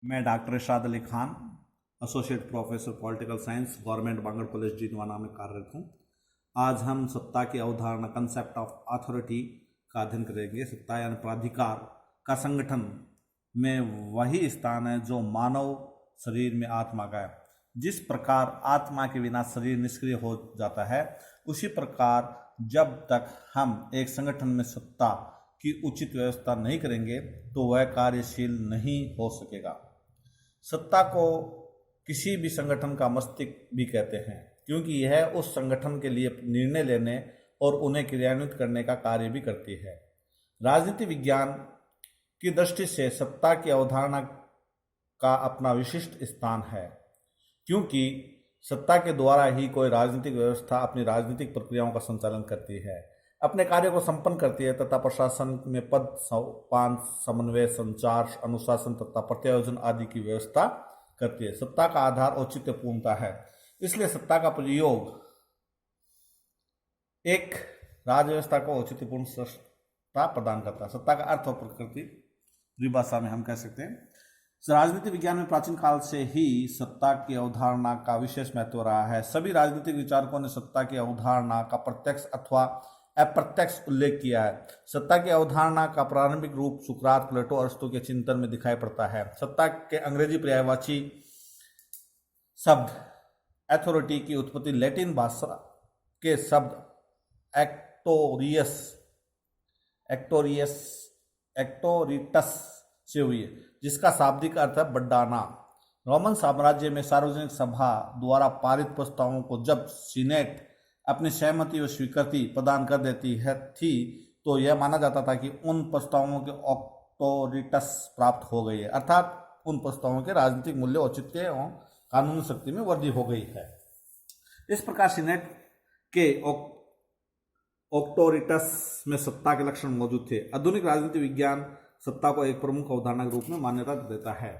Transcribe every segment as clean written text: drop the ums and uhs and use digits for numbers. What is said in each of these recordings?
मैं doctor Irshad Ali Khan, associate professor political science, government Bangar college Jindwana में कार्यरत हूँ। आज हम सत्ता की अवधारणा, कंसेप्ट ऑफ अथॉरिटी का अध्ययन करेंगे। सत्ता यानी प्राधिकार का संगठन में वही स्थान है जो मानव शरीर में आत्मा का है। जिस प्रकार आत्मा के बिना शरीर निष्क्रिय हो जाता है, उसी प्रकार जब तक हम एक संगठन में सत्ता की उचित व्यवस्था नहीं करेंगे तो वह कार्यशील नहीं हो सकेगा। सत्ता को किसी भी संगठन का मस्तिष्क भी कहते हैं, क्योंकि यह उस संगठन के लिए निर्णय लेने और उन्हें क्रियान्वित करने का कार्य भी करती है। राजनीति विज्ञान की दृष्टि से सत्ता की अवधारणा का अपना विशिष्ट स्थान है, क्योंकि सत्ता के द्वारा ही कोई राजनीतिक व्यवस्था अपनी राजनीतिक प्रक्रियाओं का संचालन करती है, अपने कार्यों को संपन्न करती है तथा प्रशासन में पद, सोपान, समन्वय, संचार, अनुशासन तथा प्रत्यायोजन आदि की व्यवस्था करती है। सत्ता का आधार औचित्यपूर्णता है, इसलिए सत्ता का प्रयोग एक राज्य व्यवस्था को औचित्यपूर्ण सत्ता प्रदान करता है। सत्ता का अर्थ और प्रकृति परिभाषा में हम कह सकते हैं, राजनीति विज्ञान में प्राचीन काल से ही सत्ता की अवधारणा का विशेष महत्व रहा है। सभी राजनीतिक विचारकों ने सत्ता की अवधारणा का प्रत्यक्ष अथवा अप्रत्यक्ष उल्लेख किया है। सत्ता की अवधारणा का प्रारंभिक रूप सुकरात, प्लेटो, अरिस्टो के चिंतन में दिखाई पड़ता है। सत्ता के अंग्रेजी पर्यायवाची शब्द अथॉरिटी की उत्पत्ति लैटिन भाषा के शब्द एक्टोरिटस से हुई है, जिसका शाब्दिक अर्थ है बढ़ाना। रोमन साम्राज्य में सार्वजनिक सभा द्वारा पारित प्रस्तावों को जब सीनेट अपनी सहमति व स्वीकृति प्रदान कर देती थी, तो यह माना जाता था कि उन प्रस्तावों के ऑक्टोरिटस प्राप्त हो गई है, अर्थात उन प्रस्तावों के राजनीतिक मूल्य, औचित्य एवं कानूनी शक्ति में वृद्धि हो गई है। इस प्रकार सीनेट के ऑक्टोरिटस में सत्ता के लक्षण मौजूद थे। आधुनिक राजनीति विज्ञान सत्ता को एक प्रमुख अवधारणा के रूप में मान्यता देता है।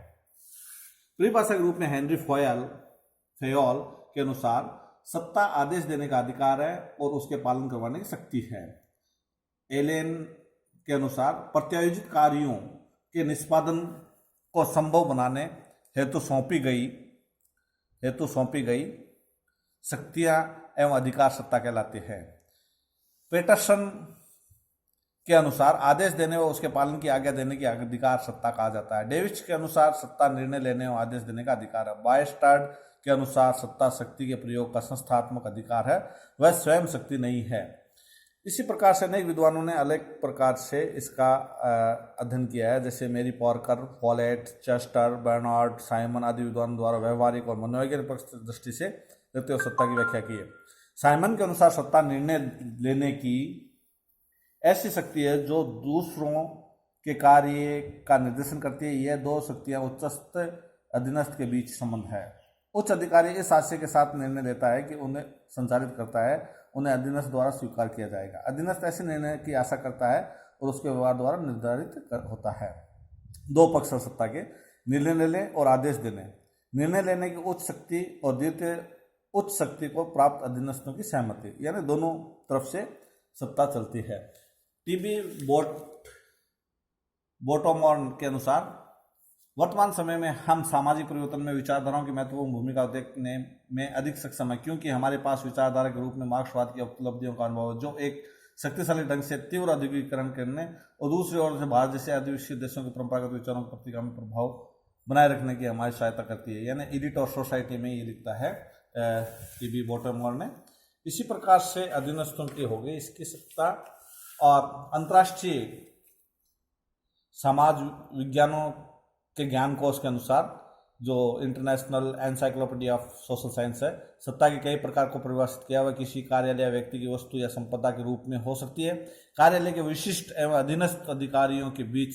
परिभाषा के रूप में हेनरी फयोल के अनुसार सत्ता आदेश देने का अधिकार है और उसके पालन करवाने की शक्ति है। एलेन के अनुसार प्रत्यायोजित कार्यों के निष्पादन को संभव बनाने हेतु सौंपी गई शक्तियां एवं अधिकार सत्ता कहलाते हैं। पेटरसन के अनुसार आदेश देने व उसके पालन की आज्ञा देने की अधिकार सत्ता कहा जाता है। डेविस के अनुसार सत्ता निर्णय लेने और आदेश देने का अधिकार है। बायस्टार्ड के अनुसार सत्ता शक्ति के प्रयोग का संस्थात्मक अधिकार है, वह स्वयं शक्ति नहीं है। इसी प्रकार से अनेक विद्वानों ने अलग प्रकार से इसका अध्ययन किया है, जैसे मेरी पॉर्कर, फॉलेट, चेस्टर, बर्नार्ड, साइमन आदि विद्वानों द्वारा व्यवहारिक और मनोवैज्ञानिक दृष्टि से व्यक्ति और सत्ता की व्याख्या की है। साइमन के अनुसार सत्ता निर्णय लेने की ऐसी शक्ति है जो दूसरों के कार्य का निर्देशन करती है। यह दो शक्तियां उच्चस्थ अधीनस्थ के बीच संबंध है। उच्च अधिकारी इस आशय के साथ निर्णय लेता है कि उन्हें संचालित करता है, उन्हें अधीनस्थ द्वारा स्वीकार किया जाएगा। अधीनस्थ ऐसे निर्णय की आशा करता है और उसके व्यवहार द्वारा निर्धारित होता है। दो पक्ष सत्ता के, निर्णय लेने और आदेश देने। निर्णय लेने की उच्च शक्ति और द्वितीय उच्च शक्ति को प्राप्त अधीनस्थों की सहमति, यानी दोनों तरफ से सत्ता चलती है। टीबी बोटोमॉर्न के अनुसार वर्तमान समय में हम सामाजिक परिवर्तन में विचारधाराओं की महत्वपूर्ण भूमिका देखने में अधिक सक्षम है, क्योंकि हमारे पास विचारधारा के रूप में मार्क्सवाद की उपलब्धियों का अनुभव है, जो एक शक्तिशाली ढंग से तीव्र औद्योगिकीकरण करने और दूसरी ओर से भारत जैसे आदिवासी देशों के परंपरागत विचारों की प्रतिगामी प्रभाव बनाए रखने की हमारी सहायता करती है। यानी एडिट और सोसाइटी में ये लिखता है टीबी बोटोमॉर्न ने। इसी प्रकार से अधीनस्थों की हो गई इसकी सत्ता। और अंतर्राष्ट्रीय समाज विज्ञानों के ज्ञान कोश के अनुसार, जो international encyclopedia of social science है, सत्ता के कई प्रकार को परिभाषित किया हुआ किसी कार्यालय या व्यक्ति की वस्तु या संपदा के रूप में हो सकती है। कार्यालय के विशिष्ट एवं अधीनस्थ अधिकारियों के बीच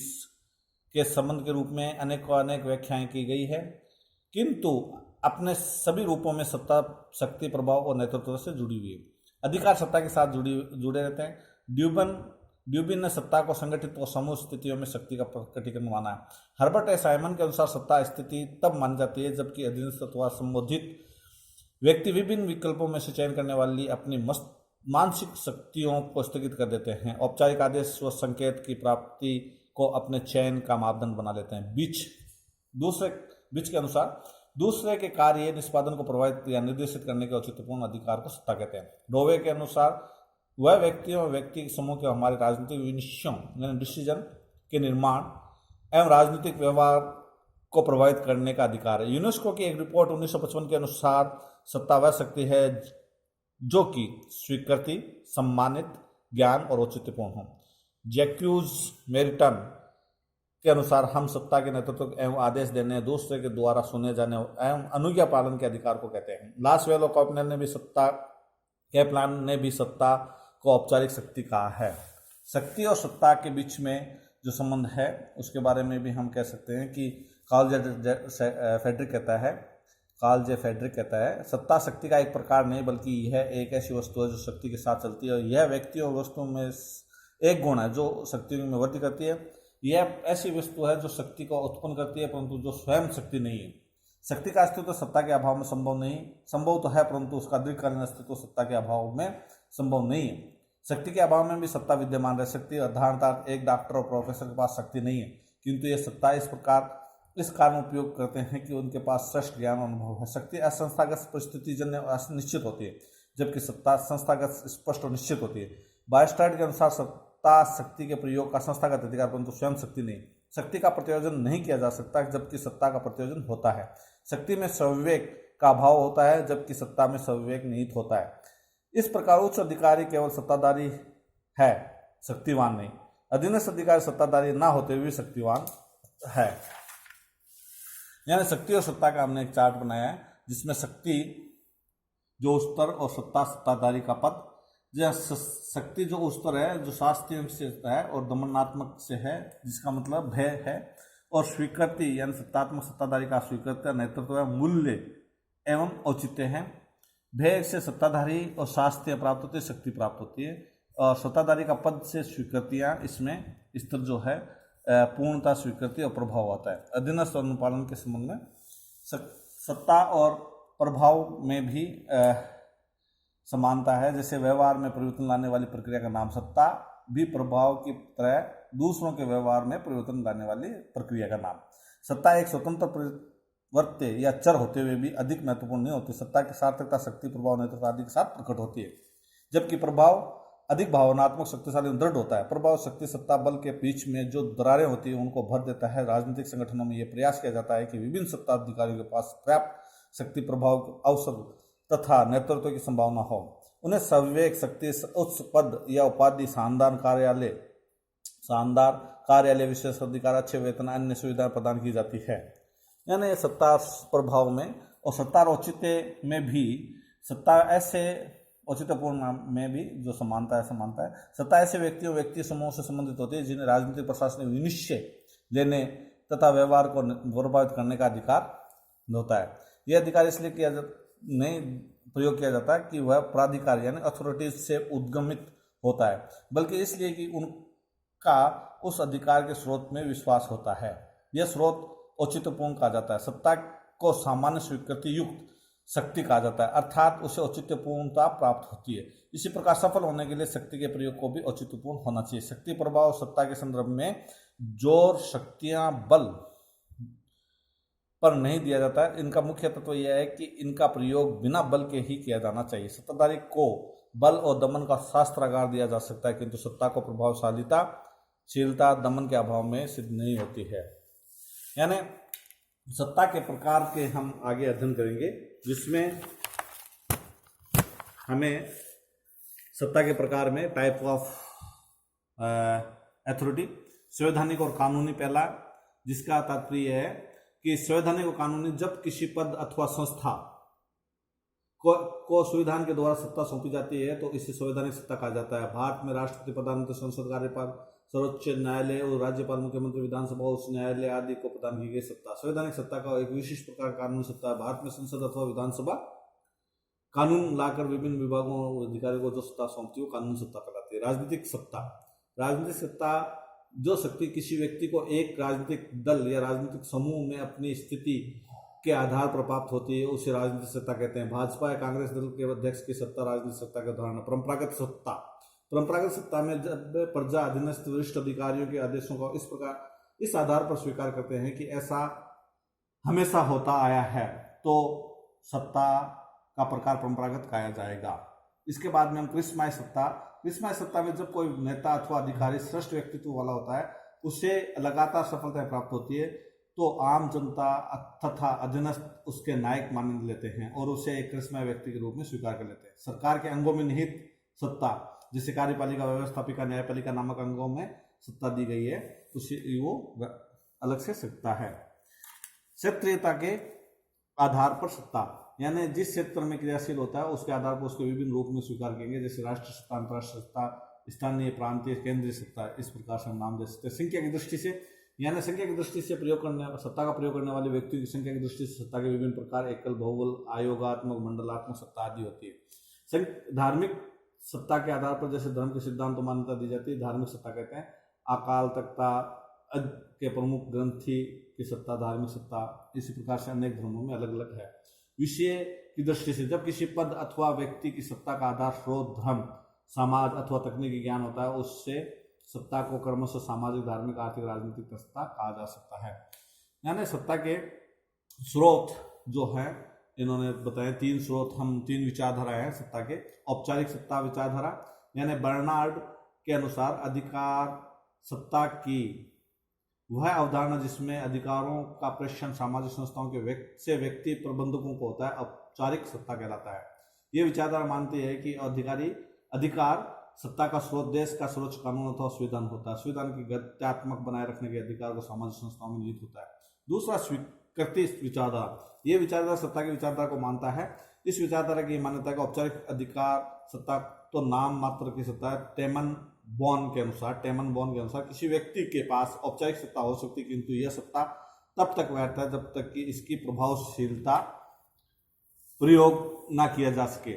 के संबंध के रूप में अनेक व्याख्याएं की गई है, किंतु अपने सभी रूपों में सत्ता शक्ति, प्रभाव और नेतृत्व से जुड़ी हुई है। अधिकार सत्ता के साथ जुड़े रहते हैं। ड्यूबिन ने सत्ता को संगठित और समूह स्थितियों में शक्ति का प्रकटीकरण माना है। हर्बर्ट ए साइमन के अनुसार सत्ता स्थिति तब मानी जाती है जबकि अधीनस्थ अथवा संबोधित व्यक्ति विभिन्न विकल्पों में से चयन करने वाली अपनी मानसिक शक्तियों को स्थगित कर देते हैं। औपचारिक आदेश व संकेत की प्राप्ति को अपने चयन का मापदंड बना लेते हैं। दूसरे बीच के अनुसार दूसरे के कार्य निष्पादन को प्रभावित या निर्देशित करने के औचित्यपूर्ण अधिकार को सत्ता कहते हैं। डोवे के अनुसार वह व्यक्तियों और व्यक्ति समूह के हमारे राजनीतिक विनिश्चयों यानी डिसीजन के निर्माण एवं राजनीतिक व्यवहार को प्रभावित करने का अधिकार है। यूनेस्को की एक रिपोर्ट 1955 के अनुसार सत्ता वह शक्ति है जो कि स्वीकृति, सम्मानित, ज्ञान और औचित्यपूर्ण हो। जैक्यूज मेरिटन के अनुसार हम सत्ता के नेतृत्व एवं आदेश देने, दूसरे के द्वारा सुने जाने एवं अनुज्ञा पालन के अधिकार को कहते हैं। लासवेलो कॉपनेल ने भी सत्ता के प्लान ने भी सत्ता को औपचारिक शक्ति कहा है। शक्ति और सत्ता के बीच में जो संबंध है उसके बारे में भी हम कह सकते हैं कि कार्ल जे फेडरिक कहता है सत्ता शक्ति का एक प्रकार नहीं बल्कि यह एक ऐसी वस्तु है जो शक्ति के साथ चलती है और यह व्यक्ति और वस्तुओं में एक गुण है जो शक्ति में वृद्धि करती है। यह ऐसी वस्तु है जो शक्ति को उत्पन्न करती है परंतु जो स्वयं शक्ति नहीं है। शक्ति का अस्तित्व सत्ता के अभाव में संभव नहीं, संभव तो है परंतु उसका दीर्घकालीन अस्तित्व सत्ता के अभाव में संभव नहीं है। शक्ति के अभाव में भी सत्ता विद्यमान रह सकती है। उदाहरणतः एक डॉक्टर और प्रोफेसर के पास शक्ति नहीं है किंतु ये सत्ता इस कारण उपयोग करते हैं कि उनके पास श्रेष्ठ ज्ञान अनुभव है। शक्ति असंस्थागत परिस्थितिजन्य निश्चित होती है जबकि सत्ता संस्थागत स्पष्ट और निश्चित होती है। बायस्टार्ड के अनुसार सत्ता शक्ति के प्रयोग का संस्थागत अधिकार परंतु स्वयं शक्ति नहीं। शक्ति का प्रत्योजन नहीं किया जा सकता जबकि सत्ता का प्रत्योजन होता है। शक्ति में संविवेक का अभाव होता है जबकि सत्ता में संविवेक निहित होता है। इस प्रकार उच्च अधिकारी केवल सत्ताधारी है, शक्तिवान नहीं। अधीनस्थ अधिकारी सत्ताधारी ना होते हुए शक्तिवान है। यानी शक्ति और सत्ता का हमने एक चार्ट बनाया है जिसमें शक्ति जो स्तर और सत्ता सत्ताधारी का पद। शक्ति जो स्तर है जो शास्त्रीय से है और दमनात्मक से है जिसका मतलब भय है, और स्वीकृति यानी सत्तात्मक सत्ताधारी का स्वीकृति नेतृत्व मूल्य एवं औचित्य है। भय से सत्ताधारी और शास्त्रीय प्राप्त होती है, शक्ति प्राप्त होती है, और सत्ताधारी का पद से स्वीकृतियाँ इसमें स्तर जो है पूर्णता, स्वीकृति और प्रभाव आता है। अधीनस्थ अनुपालन के संबंध में सत्ता और प्रभाव में भी समानता है। जैसे व्यवहार में परिवर्तन लाने वाली प्रक्रिया का नाम सत्ता भी प्रभाव की तरह दूसरों के व्यवहार में परिवर्तन लाने वाली प्रक्रिया का नाम। सत्ता एक स्वतंत्र परिवर्त्य या चर होते हुए भी अधिक महत्वपूर्ण नहीं होती। सत्ता की सार्थकता शक्ति, प्रभाव, नेतृत्व आदि के साथ प्रकट होती है जबकि प्रभाव अधिक भावनात्मक, शक्तिशाली और दृढ़ होता है। प्रभाव शक्ति सत्ता बल के बीच में जो दरारें होती हैं उनको भर देता है। राजनीतिक संगठनों में यह प्रयास किया जाता है कि विभिन्न सत्ता अधिकारियों के पास पर्याप्त शक्ति, प्रभाव, अवसर तथा नेतृत्व की संभावना हो। उन्हें संविवेक, शक्ति, उच्च पद या उपाधि, शानदार कार्यालय, विशेष अधिकार, अच्छे वेतन, अन्य सुविधाएं प्रदान की जाती है। यानी सत्ता प्रभाव में और सत्ता औचित्य में भी सत्ता ऐसे औचित्यपूर्ण में भी जो समानता है। सत्ता ऐसे व्यक्ति समूह से संबंधित होती है जिन्हें राजनीतिक प्रशासनिक विनिश्चय लेने तथा व्यवहार को प्रभावित करने का अधिकार होता है। यह अधिकार इसलिए नहीं प्रयोग किया जाता है कि वह प्राधिकार यानी अथॉरिटीज से उद्गमित होता है, बल्कि इसलिए कि उनका उस अधिकार के स्रोत में विश्वास होता है। यह स्रोत औचित्यपूर्ण कहा जाता है। सत्ता को सामान्य स्वीकृति युक्त शक्ति कहा जाता है, अर्थात उसे औचित्यपूर्णता प्राप्त होती है। इसी प्रकार सफल होने के लिए शक्ति के प्रयोग को भी औचित्यपूर्ण होना चाहिए। शक्ति, प्रभाव और सत्ता के संदर्भ में जोर शक्तियां बल पर नहीं दिया जाता है। इनका मुख्य तत्व यह है कि इनका प्रयोग बिना बल के ही किया जाना चाहिए। सत्ताधारी को बल और दमन का शास्त्रागार दिया जा सकता है किंतु सत्ता को प्रभावशालीता, शीलता, दमन के अभाव में सिद्ध नहीं होती है। यानी सत्ता के प्रकार के हम आगे अध्ययन करेंगे जिसमें हमें सत्ता के प्रकार में टाइप ऑफ अथॉरिटी, संवैधानिक और कानूनी पहला, जिसका तात्पर्य है कि संवैधानिक और कानूनी जब किसी पद अथवा संस्था को संविधान के द्वारा सत्ता सौंपी जाती है तो इसे संवैधानिक सत्ता कहा जाता है। भारत में राष्ट्रपति, प्रधानमंत्री, संसद, कार्यपाल, सर्वोच्च न्यायालय और राज्यपाल, मुख्यमंत्री, विधानसभा, उच्च न्यायालय आदि को प्रदान की गई सत्ता। संवैधानिक सत्ता का एक विशिष्ट प्रकार कानूनी सत्ता है। भारत में संसद अथवा विधानसभा कानून लाकर विभिन्न विभागों और अधिकारियों को जो सत्ता सौंपती है वो कानूनी सत्ता कहलाती है। राजनीतिक सत्ता, राजनीतिक सत्ता जो शक्ति किसी व्यक्ति को एक राजनीतिक दल या राजनीतिक समूह में अपनी स्थिति के आधार पर प्राप्त होती है उसे राजनीतिक सत्ता कहते हैं। भाजपा या कांग्रेस दल के अध्यक्ष की सत्ता राजनीतिक सत्ता के उदाहरण है। परंपरागत सत्ता, परंपरागत सत्ता में जब प्रजा अधीनस्थ वरिष्ठ अधिकारियों के आदेशों का इस आधार पर स्वीकार करते हैं कि ऐसा हमेशा होता आया है तो सत्ता का प्रकार परंपरागत कहा जाएगा। इसके बाद में हम क्रिस्माई सत्ता में जब कोई नेता अथवा अधिकारी श्रेष्ठ व्यक्तित्व वाला होता है, उसे लगातार सफलता प्राप्त होती है, तो आम जनता तथा अधीनस्थ उसके नायक मान लेते हैं और उसे एक करिश्माई व्यक्ति के रूप में स्वीकार कर लेते हैं। सरकार के अंगों में निहित सत्ता, जैसे कार्यपालिका, व्यवस्थापिका, न्यायपालिका नामक अंगों में सत्ता दी गई है, उसे वो अलग से सत्ता है। क्षेत्रीयता के आधार पर सत्ता, यानी जिस क्षेत्र में क्रियाशील होता है उसके आधार पर उसके विभिन्न रूप में स्वीकार करेंगे, जैसे राष्ट्रीय सत्ता, अंतर्राष्ट्रीय सत्ता, स्थानीय, प्रांतीय, केंद्रीय सत्ता, इस प्रकार से हम नाम दे सकते हैं। संख्या की दृष्टि से, यानी संख्या की दृष्टि से सत्ता का प्रयोग करने वाले व्यक्तियों की संख्या की दृष्टि से सत्ता के विभिन्न प्रकार, एकल, बहुबल, आयोगात्मक, मंडलात्मक सत्ता आदि होती है। धार्मिक सत्ता के आधार पर, जैसे धर्म के सिद्धांत मान्यता दी जाती है, धार्मिक सत्ता कहते हैं। अकाल तख्ता के प्रमुख ग्रंथी की सत्ता धार्मिक सत्ता, इसी प्रकार से अनेक धर्मों में अलग अलग है। विषय की दृष्टि से, जब किसी पद अथवा व्यक्ति की सत्ता का आधार स्रोत धर्म, समाज अथवा तकनीकी ज्ञान होता है, उससे सत्ता को क्रमशः सामाजिक, धार्मिक, आर्थिक, राजनीतिक सत्ता कहा जा सकता है। यानी सत्ता के स्रोत जो है इन्होंने बताया, तीन स्रोत, हम तीन विचारधारा है सत्ता के। औपचारिक सत्ता विचारधारा, यानी बर्नार्ड के अनुसार अधिकार सत्ता की वह अवधारणा जिसमें अधिकारों का प्रेषण सामाजिक संस्थाओं के व्यक्ति प्रबंधकों को होता है, औपचारिक सत्ता कहलाता है। ये विचारधारा मानती है कि अधिकार सत्ता का स्रोत देश का सर्वोच्च कानून अथवा संविधान होता है। संविधान की गत्यात्मक बनाए रखने के अधिकार को सामाजिक संस्थाओं में निहित होता है। दूसरा स्वीकृति विचारधारा, ये विचारधारा सत्ता की विचारधारा को मानता है। इस विचारधारा की मान्यता है कि औपचारिक अधिकार सत्ता तो नाम मात्र की सत्ता है। टेमन बॉन के अनुसार किसी व्यक्ति के पास औपचारिक सत्ता हो सकती है, किंतु यह सत्ता तब तक वैध है जब तक कि इसकी प्रभावशीलता प्रयोग ना किया जा सके।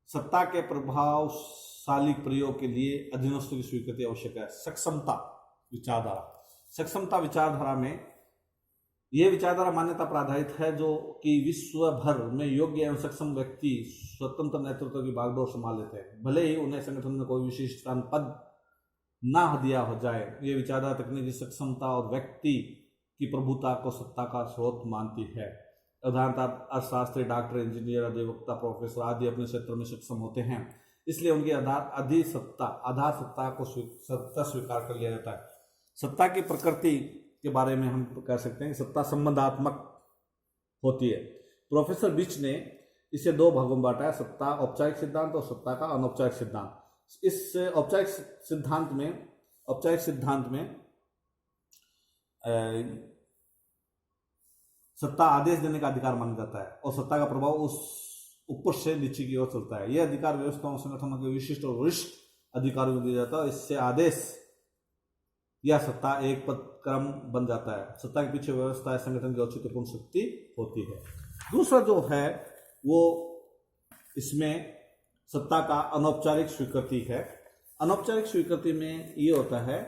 सत्ता के प्रभावशाली प्रयोग के लिए अधीनस्थों की स्वीकृति आवश्यक है। सक्षमता विचारधारा में यह विचारधारा मान्यता पर आधारित है जो कि विश्व भर में योग्य एवं सक्षम व्यक्ति स्वतंत्र नेतृत्व की बागडोर संभाल लेते हैं, भले ही उन्हें संगठन में कोई विशिष्ट स्थान पद ना दिया हो जाए। ये विचारधारा तकनीकी सक्षमता और व्यक्ति की प्रभुता को सत्ता का स्रोत मानती है। उदाहरणतः अर्थशास्त्री, डॉक्टर, इंजीनियर, अधिवक्ता, प्रोफेसर आदि अपने क्षेत्र में सक्षम होते हैं, इसलिए उनकी आधार सत्ता को स्वीकार कर लिया जाता है। सत्ता की प्रकृति के बारे में हम कह सकते हैं कि सत्ता संबंधात्मक होती है। प्रोफेसर बिच ने इसे दो भागों में बांटा है, सत्ता औपचारिक सिद्धांत और सत्ता का अनौपचारिक सिद्धांत। इस औपचारिक सिद्धांत में सत्ता आदेश देने का अधिकार माना जाता है और सत्ता का प्रभाव उस ऊपर से नीचे की ओर चलता है। यह अधिकार व्यवस्थाओं, संगठनों के विशिष्ट और वरिष्ठ अधिकारियों को दिया जाता है। इससे आदेश या सत्ता एक पद क्रम बन जाता है। सत्ता के पीछे व्यवस्था या संगठन की औचित्यपूर्ण शक्ति होती है। दूसरा जो है वो इसमें सत्ता का अनौपचारिक स्वीकृति है। अनौपचारिक स्वीकृति में ये होता है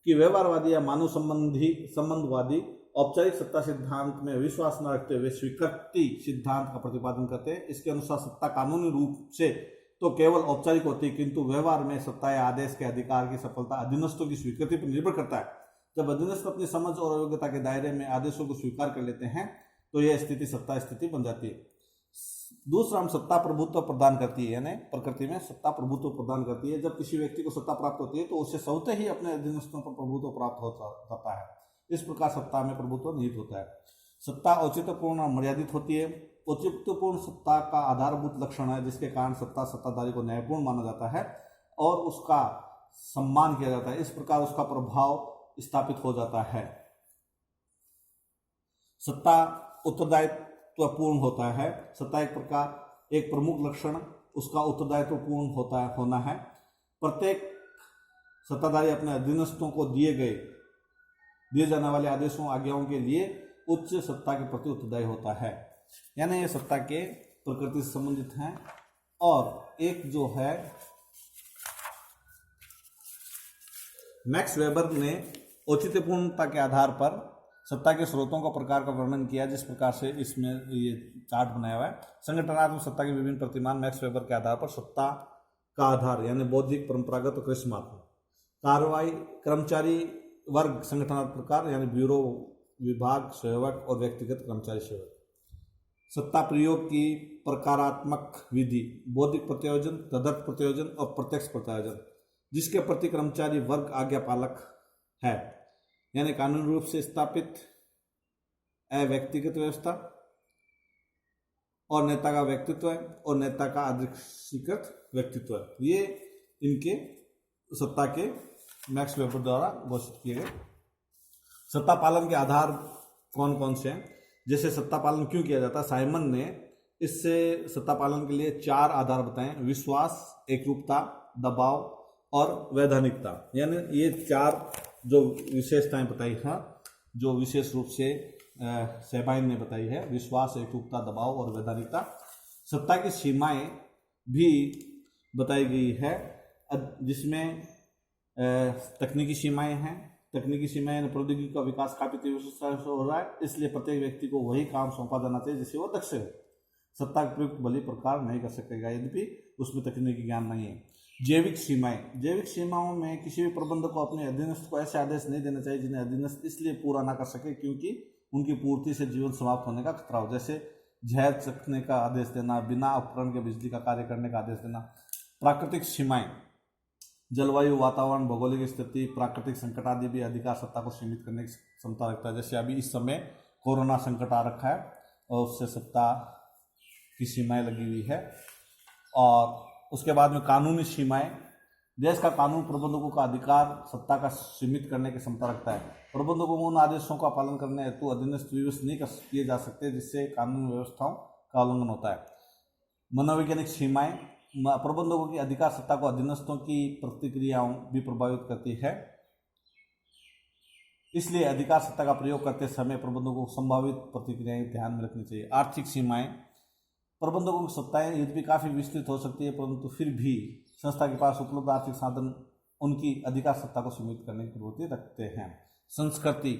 कि व्यवहारवादी या मानव संबंधवादी औपचारिक सत्ता सिद्धांत में विश्वास न रखते हुए स्वीकृति सिद्धांत का प्रतिपादन करते हैं। इसके अनुसार सत्ता कानूनी रूप से तो केवल औपचारिक होती है, किंतु व्यवहार में सत्ता या आदेश के अधिकार की सफलता अधीनस्थों की स्वीकृति पर निर्भर करता है। जब अधीनस्थ अपनी समझ और योग्यता के दायरे में आदेशों को स्वीकार कर लेते हैं तो यह स्थिति सत्ता स्थिति बन जाती है। दूसरा, हम सत्ता प्रभुत्व प्रदान करती है, यानी प्रकृति में सत्ता प्रभुत्व प्रदान करती है। जब किसी व्यक्ति को सत्ता प्राप्त होती है तो उसे स्वतः ही अपने अधीनस्थों पर प्रभुत्व प्राप्त हो जाता है। इस प्रकार सत्ता में प्रभुत्व निहित होता है। सत्ता औचित्यपूर्ण और मर्यादित होती है। औचित्यपूर्ण सत्ता का आधारभूत लक्षण है जिसके कारण सत्ताधारी को न्यायपूर्ण माना जाता है और उसका सम्मान किया जाता है। इस प्रकार उसका प्रभाव स्थापित हो जाता है। सत्ता उत्तरदायित्व पूर्ण होता है। सत्ता एक प्रमुख लक्षण उसका उत्तरदायित्व पूर्ण होना है। प्रत्येक सत्ताधारी अपने अधीनस्थों को दिए जाने वाले आदेशों आज्ञाओं के लिए उच्च सत्ता के प्रति उत्तरदायी होता है। यानी ये सत्ता के प्रकृति से संबंधित हैं। और एक जो है मैक्स वेबर ने औचित्यपूर्णता के आधार पर सत्ता के स्रोतों का प्रकार का वर्णन किया, जिस प्रकार से इसमें ये चार्ट बनाया हुआ है। संगठनात्मक सत्ता के विभिन्न प्रतिमान मैक्स वेबर के आधार पर सत्ता का आधार यानी बौद्धिक, परंपरागत और करिश्मात्मक। कार्रवाई कर्मचारी वर्ग संगठनात्मक प्रकार यानी ब्यूरो विभाग सेवक और व्यक्तिगत कर्मचारी सेवक। सत्ता प्रयोग की प्रकारात्मक विधि बौद्धिक प्रत्यायोजन, तदर्थ प्रत्यायोजन और प्रत्यक्ष प्रत्यायोजन, जिसके प्रति कर्मचारी वर्ग आज्ञापालक है, यानी कानूनी रूप से स्थापित व्यक्तिगत व्यवस्था, और नेता का व्यक्तित्व है और नेता का अधिकृत व्यक्तित्व है। ये इनके सत्ता के मैक्स वेबर द्वारा घोषित किए गए। सत्ता पालन के आधार कौन कौन से हैं? जैसे सत्ता पालन क्यों किया जाता है, साइमन ने इससे सत्ता पालन के लिए 4 आधार बताए: विश्वास, एकरूपता, दबाव और वैधानिकता। यानी ये 4 जो विशेषताएं बताई हैं, जो विशेष रूप से सेबाइन ने बताई है, विश्वास, एकरूपता, दबाव और वैधानिकता। सत्ता की सीमाएं भी बताई गई है, जिसमें तकनीकी सीमाएं हैं। तकनीकी सीमाएं प्रौद्योगिकी का विकास काफी तेजी से हो रहा है, इसलिए प्रत्येक व्यक्ति को वही काम सौंपा जाना चाहिए जिससे वो दक्ष है। सत्ता का प्रयोग भली प्रकार नहीं कर सकेगा यद्यपि उसमें तकनीकी ज्ञान नहीं है। जैविक सीमाएं, जैविक सीमाओं में किसी भी प्रबंधक को अपने अधीनस्थ को ऐसे आदेश नहीं देना चाहिए जिन्हें अधीनस्थ इसलिए पूरा ना कर सके क्योंकि उनकी पूर्ति से जीवन समाप्त होने का खतरा हो। जैसे जहर चखने का आदेश देना, बिना उपकरण के बिजली का कार्य करने का आदेश देना। प्राकृतिक सीमाएं, जलवायु, वातावरण, भौगोलिक स्थिति, प्राकृतिक संकट आदि भी अधिकार सत्ता को सीमित करने की क्षमता रखता है। जैसे अभी इस समय कोरोना संकट आ रखा है और उससे सत्ता की सीमाएं लगी हुई है। और उसके बाद में कानूनी सीमाएं, देश का कानून प्रबंधकों का अधिकार सत्ता का सीमित करने की क्षमता रखता है। प्रबंधकों को उन आदेशों का पालन करने हेतु अधीनस्थ विवश नहीं किए जा सकते जिससे कानून व्यवस्थाओं का उल्लंघन होता है। मनोवैज्ञानिक सीमाएं, प्रबंधकों की अधिकार सत्ता को अधीनस्थों की प्रतिक्रियाओं भी प्रभावित करती है, इसलिए अधिकार सत्ता का प्रयोग करते समय प्रबंधकों को संभावित प्रतिक्रियाएं ध्यान में रखनी चाहिए। आर्थिक सीमाएं, प्रबंधकों की सत्ताएं यद्यपि काफी विस्तृत हो सकती है परंतु फिर भी संस्था के पास उपलब्ध आर्थिक साधन उनकी अधिकार सत्ता को सीमित करने की प्रवृत्ति रखते हैं। संस्कृति,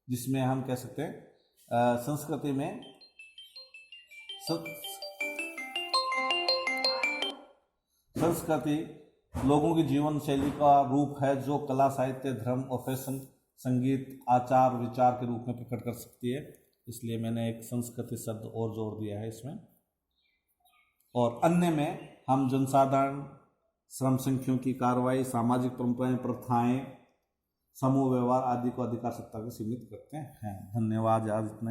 जिसमें हम कह सकते हैं संस्कृति में संस्कृति लोगों की जीवन शैली का रूप है जो कला, साहित्य, धर्म और फैशन, संगीत, आचार विचार के रूप में प्रकट कर सकती है। इसलिए मैंने एक संस्कृति शब्द और जोड़ दिया है इसमें। और अन्य में हम जनसाधारण, श्रम संख्यों की कार्रवाई, सामाजिक परंपराएं, प्रथाएं, समूह व्यवहार आदि को अधिकार सत्ता को सीमित करते हैं। धन्यवाद। आज इतना।